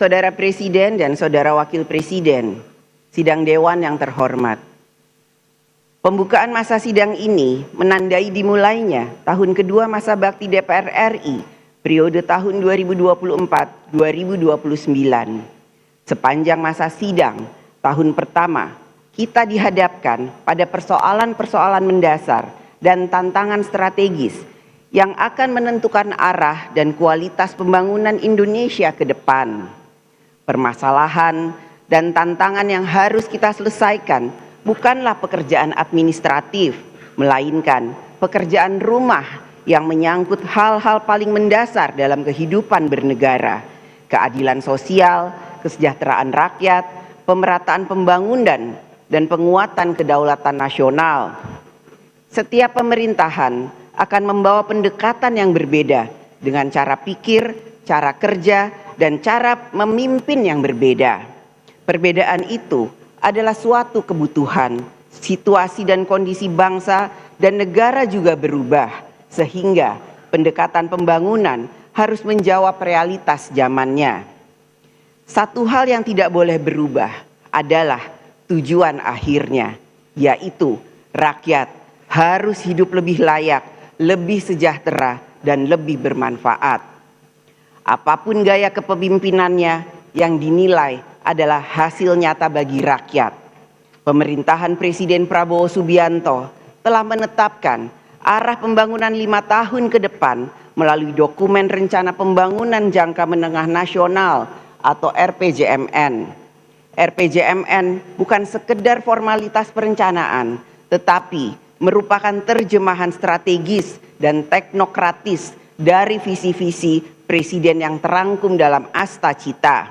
Saudara Presiden dan Saudara Wakil Presiden, Sidang Dewan yang terhormat. Pembukaan masa sidang ini menandai dimulainya tahun kedua masa bakti DPR RI periode tahun 2024-2029. Sepanjang masa sidang tahun pertama, kita dihadapkan pada persoalan-persoalan mendasar dan tantangan strategis yang akan menentukan arah dan kualitas pembangunan Indonesia ke depan. Permasalahan dan tantangan yang harus kita selesaikan bukanlah pekerjaan administratif, melainkan pekerjaan rumah yang menyangkut hal-hal paling mendasar dalam kehidupan bernegara, keadilan sosial, kesejahteraan rakyat, pemerataan pembangunan, dan penguatan kedaulatan nasional. Setiap pemerintahan akan membawa pendekatan yang berbeda dengan cara pikir, cara kerja, dan cara memimpin yang berbeda. Perbedaan itu adalah suatu kebutuhan, situasi dan kondisi bangsa dan negara juga berubah, sehingga pendekatan pembangunan harus menjawab realitas zamannya. Satu hal yang tidak boleh berubah adalah tujuan akhirnya, yaitu rakyat harus hidup lebih layak, lebih sejahtera, dan lebih bermanfaat. Apapun gaya kepemimpinannya yang dinilai adalah hasil nyata bagi rakyat. Pemerintahan Presiden Prabowo Subianto telah menetapkan arah pembangunan 5 tahun ke depan melalui dokumen Rencana Pembangunan Jangka Menengah Nasional atau RPJMN. RPJMN bukan sekedar formalitas perencanaan, tetapi merupakan terjemahan strategis dan teknokratis dari visi-visi Presiden yang terangkum dalam Asta Cita.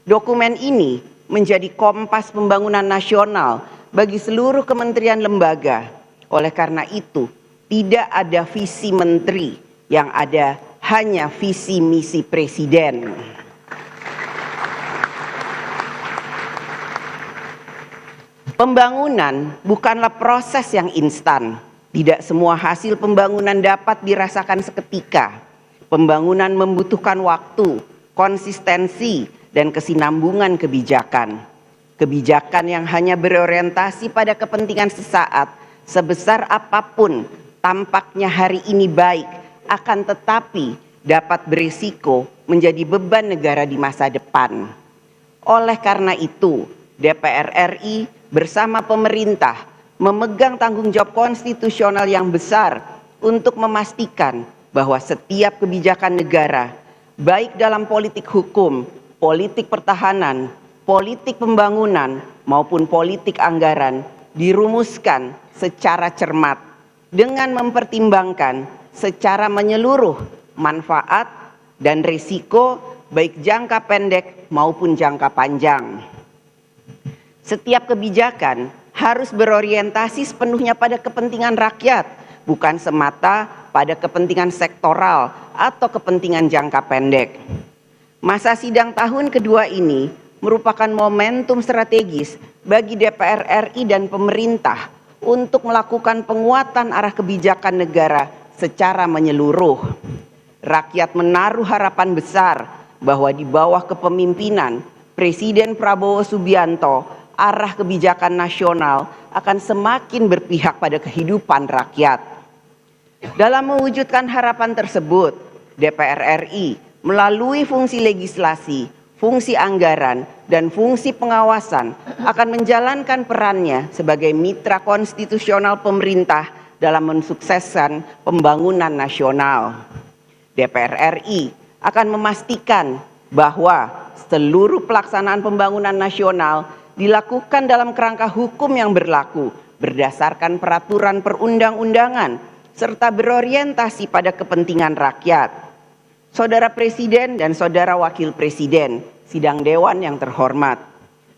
Dokumen ini menjadi kompas pembangunan nasional bagi seluruh kementerian lembaga. Oleh karena itu, tidak ada visi menteri, yang ada hanya visi misi presiden. Pembangunan bukanlah proses yang instan. Tidak semua hasil pembangunan dapat dirasakan seketika. Pembangunan membutuhkan waktu, konsistensi, dan kesinambungan kebijakan. Kebijakan yang hanya berorientasi pada kepentingan sesaat, sebesar apapun tampaknya hari ini baik, akan tetapi dapat berisiko menjadi beban negara di masa depan. Oleh karena itu, DPR RI bersama pemerintah memegang tanggung jawab konstitusional yang besar untuk memastikan bahwa setiap kebijakan negara, baik dalam politik hukum, politik pertahanan, politik pembangunan, maupun politik anggaran dirumuskan secara cermat dengan mempertimbangkan secara menyeluruh manfaat dan risiko baik jangka pendek maupun jangka panjang. Setiap kebijakan harus berorientasi sepenuhnya pada kepentingan rakyat, bukan semata pada kepentingan sektoral atau kepentingan jangka pendek. Masa sidang tahun kedua ini merupakan momentum strategis bagi DPR RI dan pemerintah untuk melakukan penguatan arah kebijakan negara secara menyeluruh. Rakyat menaruh harapan besar bahwa di bawah kepemimpinan Presiden Prabowo Subianto, arah kebijakan nasional akan semakin berpihak pada kehidupan rakyat. Dalam mewujudkan harapan tersebut, DPR RI melalui fungsi legislasi, fungsi anggaran, dan fungsi pengawasan akan menjalankan perannya sebagai mitra konstitusional pemerintah dalam mensukseskan pembangunan nasional. DPR RI akan memastikan bahwa seluruh pelaksanaan pembangunan nasional dilakukan dalam kerangka hukum yang berlaku berdasarkan peraturan perundang-undangan serta berorientasi pada kepentingan rakyat. Saudara Presiden dan Saudara Wakil Presiden, Sidang Dewan yang terhormat,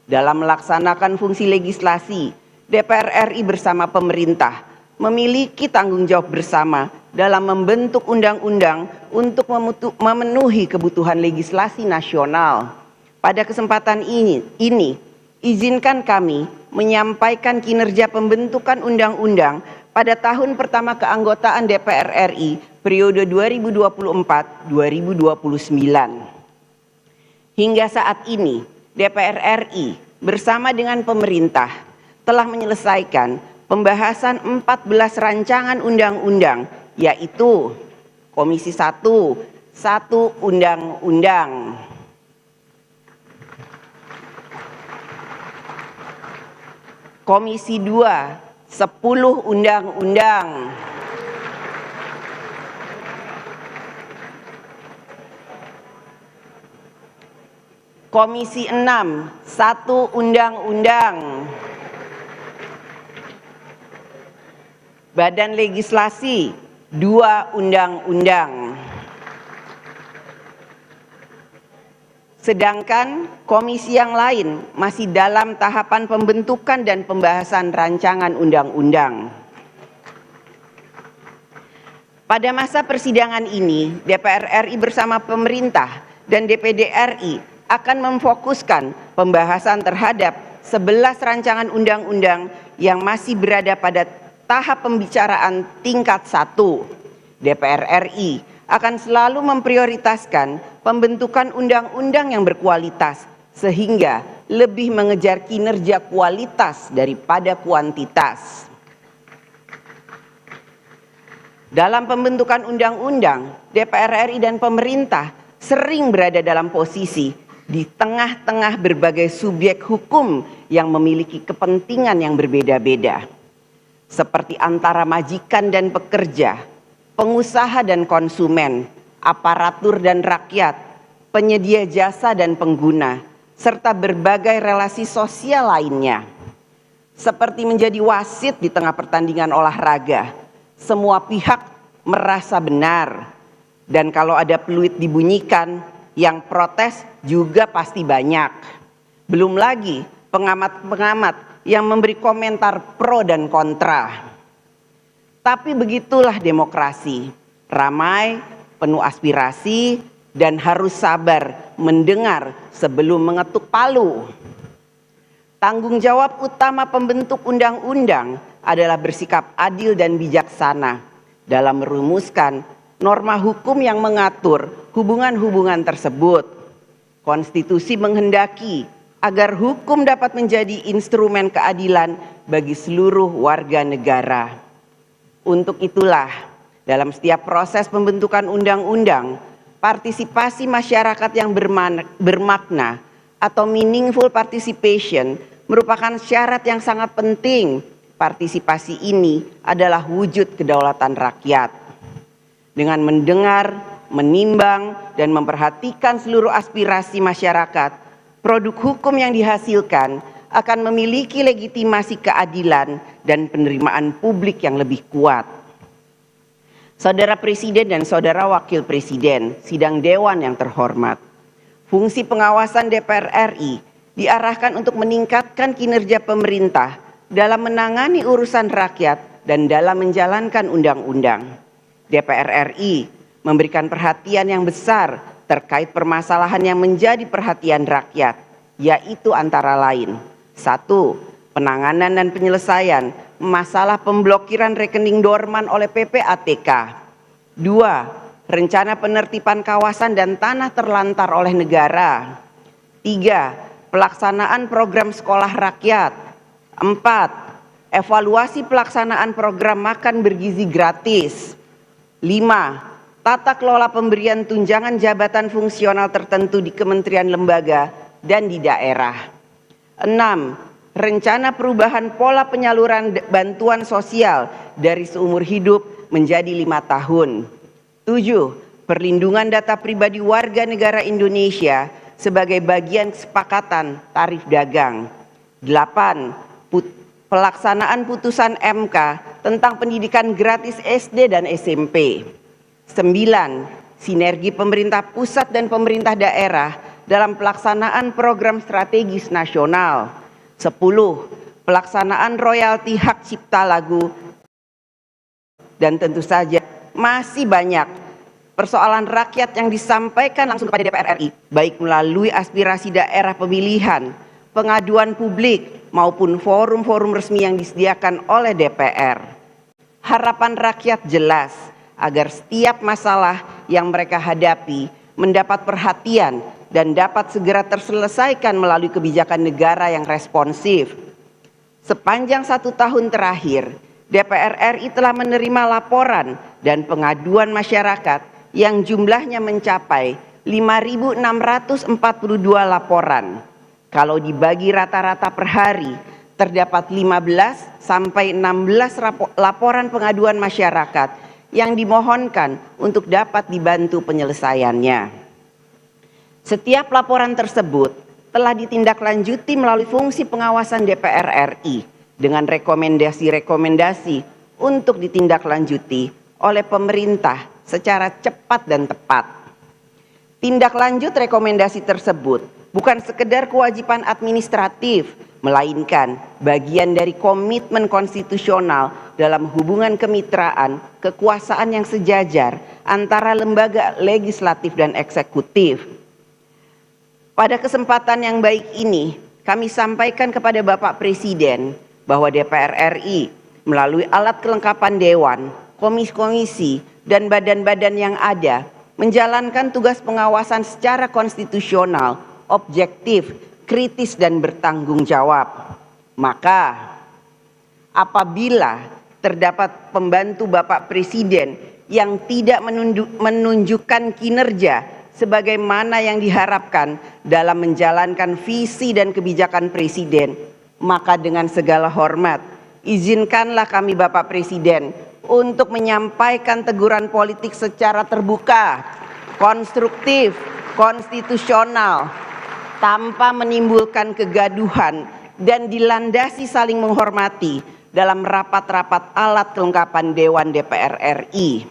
dalam melaksanakan fungsi legislasi, DPR RI bersama pemerintah memiliki tanggung jawab bersama dalam membentuk undang-undang untuk memenuhi kebutuhan legislasi nasional. Pada kesempatan ini, izinkan kami menyampaikan kinerja pembentukan undang-undang pada tahun pertama keanggotaan DPR RI periode 2024-2029. Hingga saat ini, DPR RI bersama dengan pemerintah telah menyelesaikan pembahasan 14 rancangan undang-undang, yaitu Komisi 1, 1 undang-undang. Komisi 2, 10 undang-undang. Komisi 6, 1 undang-undang. Badan Legislasi, 2 undang-undang. Sedangkan komisi yang lain masih dalam tahapan pembentukan dan pembahasan rancangan undang-undang. Pada masa persidangan ini, DPR RI bersama pemerintah dan DPD RI akan memfokuskan pembahasan terhadap 11 rancangan undang-undang yang masih berada pada tahap pembicaraan tingkat 1. DPR RI akan selalu memprioritaskan pembentukan undang-undang yang berkualitas sehingga lebih mengejar kinerja kualitas daripada kuantitas. Dalam pembentukan undang-undang, DPR RI dan pemerintah sering berada dalam posisi di tengah-tengah berbagai subjek hukum yang memiliki kepentingan yang berbeda-beda, seperti antara majikan dan pekerja, pengusaha dan konsumen, aparatur dan rakyat, penyedia jasa dan pengguna, serta berbagai relasi sosial lainnya. Seperti menjadi wasit di tengah pertandingan olahraga, semua pihak merasa benar, dan kalau ada peluit dibunyikan, yang protes juga pasti banyak. Belum lagi pengamat-pengamat yang memberi komentar pro dan kontra. Tapi begitulah demokrasi, ramai, penuh aspirasi, dan harus sabar mendengar sebelum mengetuk palu. Tanggung jawab utama pembentuk undang-undang adalah bersikap adil dan bijaksana dalam merumuskan norma hukum yang mengatur hubungan-hubungan tersebut. Konstitusi menghendaki agar hukum dapat menjadi instrumen keadilan bagi seluruh warga negara. Untuk itulah, dalam setiap proses pembentukan undang-undang, partisipasi masyarakat yang bermakna atau meaningful participation merupakan syarat yang sangat penting. Partisipasi ini adalah wujud kedaulatan rakyat. Dengan mendengar, menimbang, dan memperhatikan seluruh aspirasi masyarakat, produk hukum yang dihasilkan akan memiliki legitimasi keadilan dan penerimaan publik yang lebih kuat. Saudara Presiden dan Saudara Wakil Presiden, sidang Dewan yang terhormat, fungsi pengawasan DPR RI diarahkan untuk meningkatkan kinerja pemerintah dalam menangani urusan rakyat dan dalam menjalankan undang-undang. DPR RI memberikan perhatian yang besar terkait permasalahan yang menjadi perhatian rakyat, yaitu antara lain: 1. Penanganan dan penyelesaian masalah pemblokiran rekening dorman oleh PPATK. 2. Rencana penertiban kawasan dan tanah terlantar oleh negara. 3. Pelaksanaan program sekolah rakyat. 4. Evaluasi pelaksanaan program makan bergizi gratis. 5. Tata kelola pemberian tunjangan jabatan fungsional tertentu di kementerian lembaga dan di daerah. 6. Rencana perubahan pola penyaluran bantuan sosial dari seumur hidup menjadi 5 tahun. 7. Perlindungan data pribadi warga negara Indonesia sebagai bagian kesepakatan tarif dagang. 8. Pelaksanaan putusan MK tentang pendidikan gratis SD dan SMP. 9. Sinergi pemerintah pusat dan pemerintah daerah dalam pelaksanaan program strategis nasional. 10. Pelaksanaan royalti hak cipta lagu. Dan tentu saja masih banyak persoalan rakyat yang disampaikan langsung kepada DPR RI, baik melalui aspirasi daerah pemilihan, pengaduan publik, maupun forum-forum resmi yang disediakan oleh DPR. Harapan rakyat jelas agar setiap masalah yang mereka hadapi mendapat perhatian dan dapat segera terselesaikan melalui kebijakan negara yang responsif. Sepanjang 1 tahun terakhir, DPR RI telah menerima laporan dan pengaduan masyarakat yang jumlahnya mencapai 5.642 laporan. Kalau dibagi rata-rata per hari, terdapat 15 sampai 16 laporan pengaduan masyarakat yang dimohonkan untuk dapat dibantu penyelesaiannya. Setiap laporan tersebut telah ditindaklanjuti melalui fungsi pengawasan DPR RI dengan rekomendasi-rekomendasi untuk ditindaklanjuti oleh pemerintah secara cepat dan tepat. Tindak lanjut rekomendasi tersebut bukan sekedar kewajiban administratif, melainkan bagian dari komitmen konstitusional dalam hubungan kemitraan kekuasaan yang sejajar antara lembaga legislatif dan eksekutif. Pada kesempatan yang baik ini, kami sampaikan kepada Bapak Presiden bahwa DPR RI melalui alat kelengkapan Dewan, komisi-komisi, dan badan-badan yang ada menjalankan tugas pengawasan secara konstitusional, objektif, kritis, dan bertanggung jawab. Maka, apabila terdapat pembantu Bapak Presiden yang tidak menunjukkan kinerja sebagaimana yang diharapkan dalam menjalankan visi dan kebijakan Presiden, maka dengan segala hormat, izinkanlah kami Bapak Presiden untuk menyampaikan teguran politik secara terbuka, konstruktif, konstitusional, tanpa menimbulkan kegaduhan dan dilandasi saling menghormati dalam rapat-rapat alat kelengkapan Dewan DPR RI.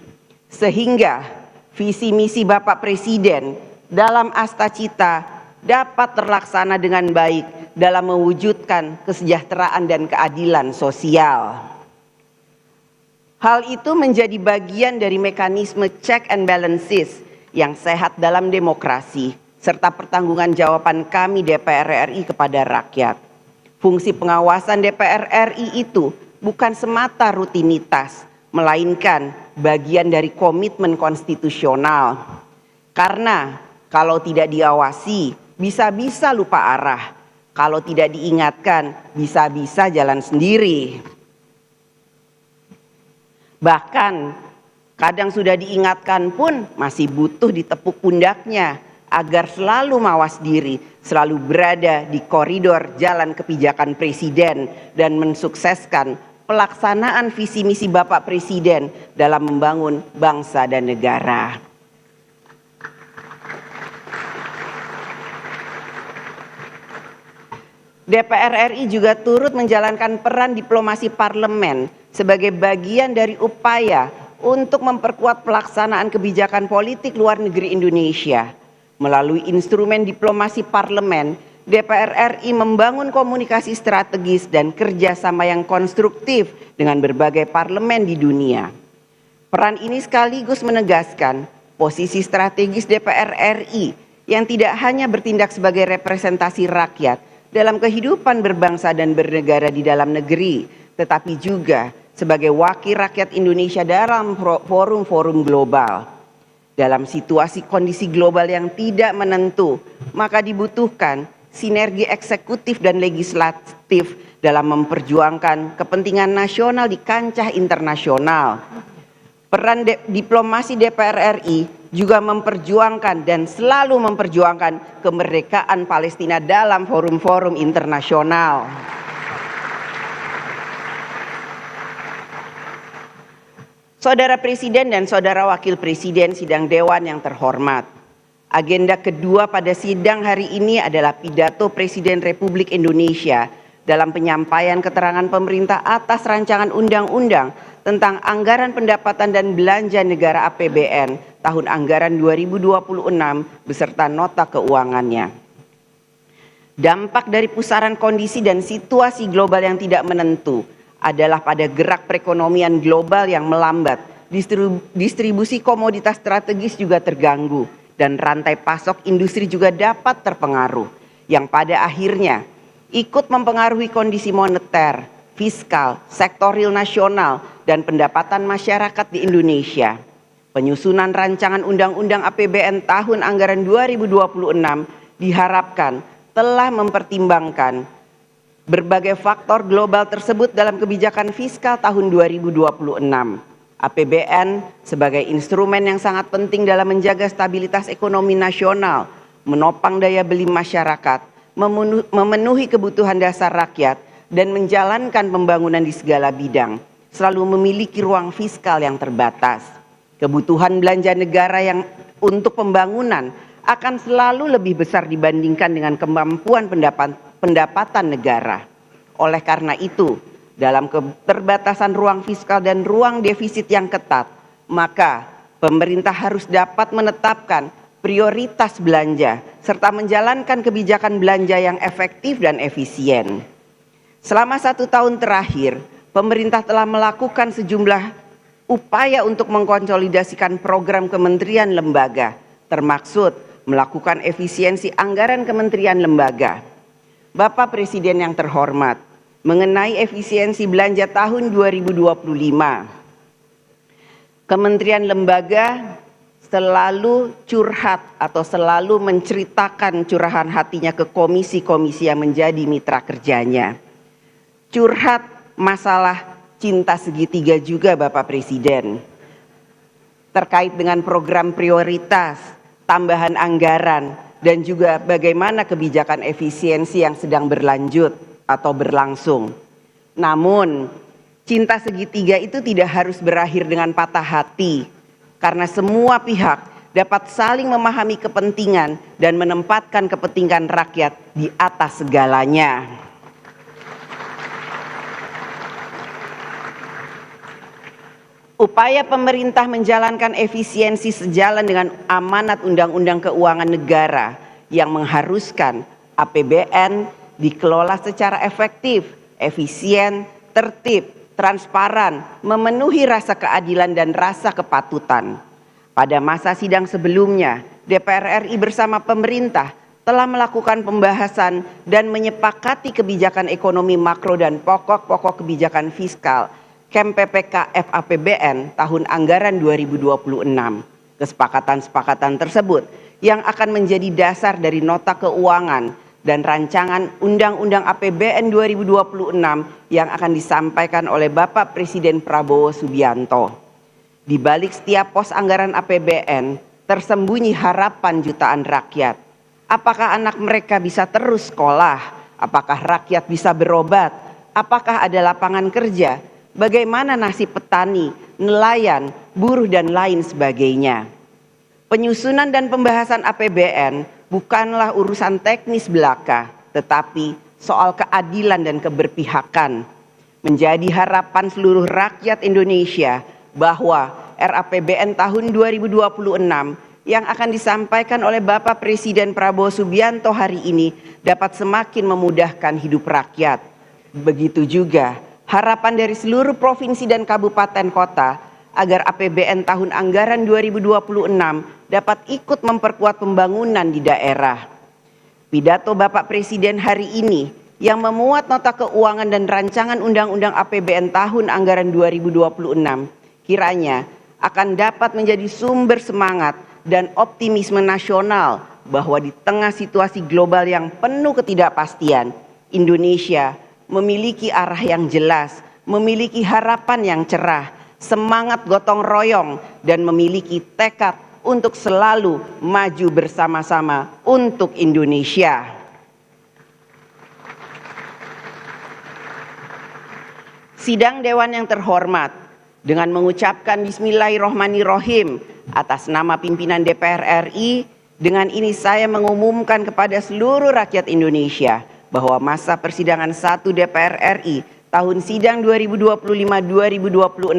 Sehingga visi misi Bapak Presiden dalam Asta Cita dapat terlaksana dengan baik dalam mewujudkan kesejahteraan dan keadilan sosial. Hal itu menjadi bagian dari mekanisme check and balances yang sehat dalam demokrasi, serta pertanggungjawaban jawaban kami DPR RI kepada rakyat. Fungsi pengawasan DPR RI itu bukan semata rutinitas, melainkan bagian dari komitmen konstitusional. Karena kalau tidak diawasi, bisa-bisa lupa arah. Kalau tidak diingatkan, bisa-bisa jalan sendiri. Bahkan kadang sudah diingatkan pun masih butuh ditepuk pundaknya agar selalu mawas diri, selalu berada di koridor jalan kebijakan Presiden dan mensukseskan pelaksanaan visi misi Bapak Presiden dalam membangun bangsa dan negara. DPR RI juga turut menjalankan peran diplomasi parlemen sebagai bagian dari upaya untuk memperkuat pelaksanaan kebijakan politik luar negeri Indonesia. Melalui instrumen diplomasi parlemen, DPR RI membangun komunikasi strategis dan kerjasama yang konstruktif dengan berbagai parlemen di dunia. Peran ini sekaligus menegaskan posisi strategis DPR RI yang tidak hanya bertindak sebagai representasi rakyat dalam kehidupan berbangsa dan bernegara di dalam negeri, tetapi juga sebagai wakil rakyat Indonesia dalam forum-forum global. Dalam situasi kondisi global yang tidak menentu, maka dibutuhkan sinergi eksekutif dan legislatif dalam memperjuangkan kepentingan nasional di kancah internasional. Peran diplomasi DPR RI juga memperjuangkan dan selalu memperjuangkan kemerdekaan Palestina dalam forum-forum internasional. Saudara Presiden dan Saudara Wakil Presiden sidang Dewan yang terhormat, agenda kedua pada sidang hari ini adalah pidato Presiden Republik Indonesia dalam penyampaian keterangan pemerintah atas rancangan undang-undang tentang anggaran pendapatan dan belanja negara APBN tahun anggaran 2026 beserta nota keuangannya. Dampak dari pusaran kondisi dan situasi global yang tidak menentu adalah pada gerak perekonomian global yang melambat, distribusi komoditas strategis juga terganggu, dan rantai pasok industri juga dapat terpengaruh, yang pada akhirnya ikut mempengaruhi kondisi moneter, fiskal, sektor real nasional, dan pendapatan masyarakat di Indonesia. Penyusunan rancangan Undang-Undang APBN tahun anggaran 2026 diharapkan telah mempertimbangkan berbagai faktor global tersebut dalam kebijakan fiskal tahun 2026. APBN sebagai instrumen yang sangat penting dalam menjaga stabilitas ekonomi nasional, menopang daya beli masyarakat, memenuhi kebutuhan dasar rakyat, dan menjalankan pembangunan di segala bidang, selalu memiliki ruang fiskal yang terbatas. Kebutuhan belanja negara yang untuk pembangunan akan selalu lebih besar dibandingkan dengan kemampuan pendapatan negara. Oleh karena itu, dalam keterbatasan ruang fiskal dan ruang defisit yang ketat, maka pemerintah harus dapat menetapkan prioritas belanja serta menjalankan kebijakan belanja yang efektif dan efisien. Selama 1 tahun terakhir, pemerintah telah melakukan sejumlah upaya untuk mengkonsolidasikan program kementerian lembaga, termaksud melakukan efisiensi anggaran kementerian lembaga. Bapak Presiden yang terhormat, mengenai efisiensi belanja tahun 2025, Kementerian lembaga selalu curhat atau selalu menceritakan curahan hatinya ke komisi-komisi yang menjadi mitra kerjanya. Curhat masalah cinta segitiga juga Bapak Presiden, terkait dengan program prioritas, tambahan anggaran, dan juga bagaimana kebijakan efisiensi yang sedang berlanjut atau berlangsung. Namun, cinta segitiga itu tidak harus berakhir dengan patah hati, karena semua pihak dapat saling memahami kepentingan dan menempatkan kepentingan rakyat di atas segalanya. Upaya pemerintah menjalankan efisiensi sejalan dengan amanat Undang-Undang Keuangan Negara yang mengharuskan APBN dikelola secara efektif, efisien, tertib, transparan, memenuhi rasa keadilan dan rasa kepatutan. Pada masa sidang sebelumnya, DPR RI bersama pemerintah telah melakukan pembahasan dan menyepakati kebijakan ekonomi makro dan pokok-pokok kebijakan fiskal KEM-PPK FAPBN tahun anggaran 2026. Kesepakatan-kesepakatan tersebut yang akan menjadi dasar dari nota keuangan dan rancangan Undang-Undang APBN 2026 yang akan disampaikan oleh Bapak Presiden Prabowo Subianto. Di balik setiap pos anggaran APBN tersembunyi harapan jutaan rakyat. Apakah anak mereka bisa terus sekolah? Apakah rakyat bisa berobat? Apakah ada lapangan kerja? Bagaimana nasib petani, nelayan, buruh, dan lain sebagainya. Penyusunan dan pembahasan APBN bukanlah urusan teknis belaka, tetapi soal keadilan dan keberpihakan. Menjadi harapan seluruh rakyat Indonesia bahwa RAPBN tahun 2026 yang akan disampaikan oleh Bapak Presiden Prabowo Subianto hari ini dapat semakin memudahkan hidup rakyat. Begitu juga harapan dari seluruh provinsi dan kabupaten kota agar APBN tahun anggaran 2026 dapat ikut memperkuat pembangunan di daerah. Pidato Bapak Presiden hari ini yang memuat nota keuangan dan rancangan Undang-Undang APBN tahun anggaran 2026 kiranya akan dapat menjadi sumber semangat dan optimisme nasional bahwa di tengah situasi global yang penuh ketidakpastian, Indonesia memiliki arah yang jelas, memiliki harapan yang cerah, semangat gotong royong, dan memiliki tekad untuk selalu maju bersama-sama untuk Indonesia. Sidang Dewan yang terhormat, dengan mengucapkan Bismillahirrohmanirrohim atas nama pimpinan DPR RI, dengan ini saya mengumumkan kepada seluruh rakyat Indonesia bahwa masa persidangan 1 DPR RI tahun sidang 2025-2026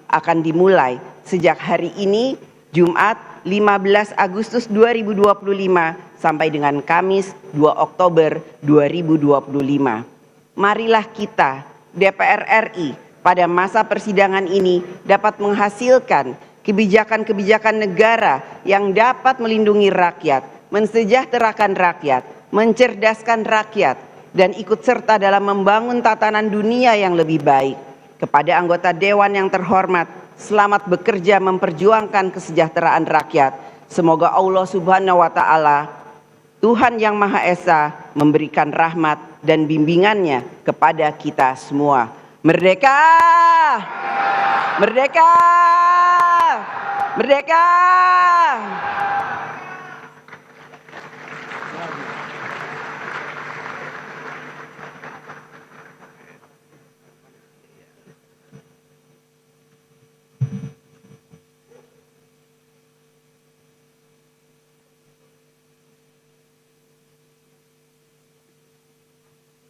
akan dimulai sejak hari ini, Jumat 15 Agustus 2025 sampai dengan Kamis 2 Oktober 2025. Marilah kita, DPR RI, pada masa persidangan ini dapat menghasilkan kebijakan-kebijakan negara yang dapat melindungi rakyat, mensejahterakan rakyat, mencerdaskan rakyat, dan ikut serta dalam membangun tatanan dunia yang lebih baik. Kepada anggota Dewan yang terhormat, Selamat bekerja memperjuangkan kesejahteraan rakyat. Semoga Allah Subhanahu wa Ta'ala, Tuhan yang Maha Esa, memberikan rahmat dan bimbingannya kepada kita semua. Merdeka! Merdeka! Merdeka!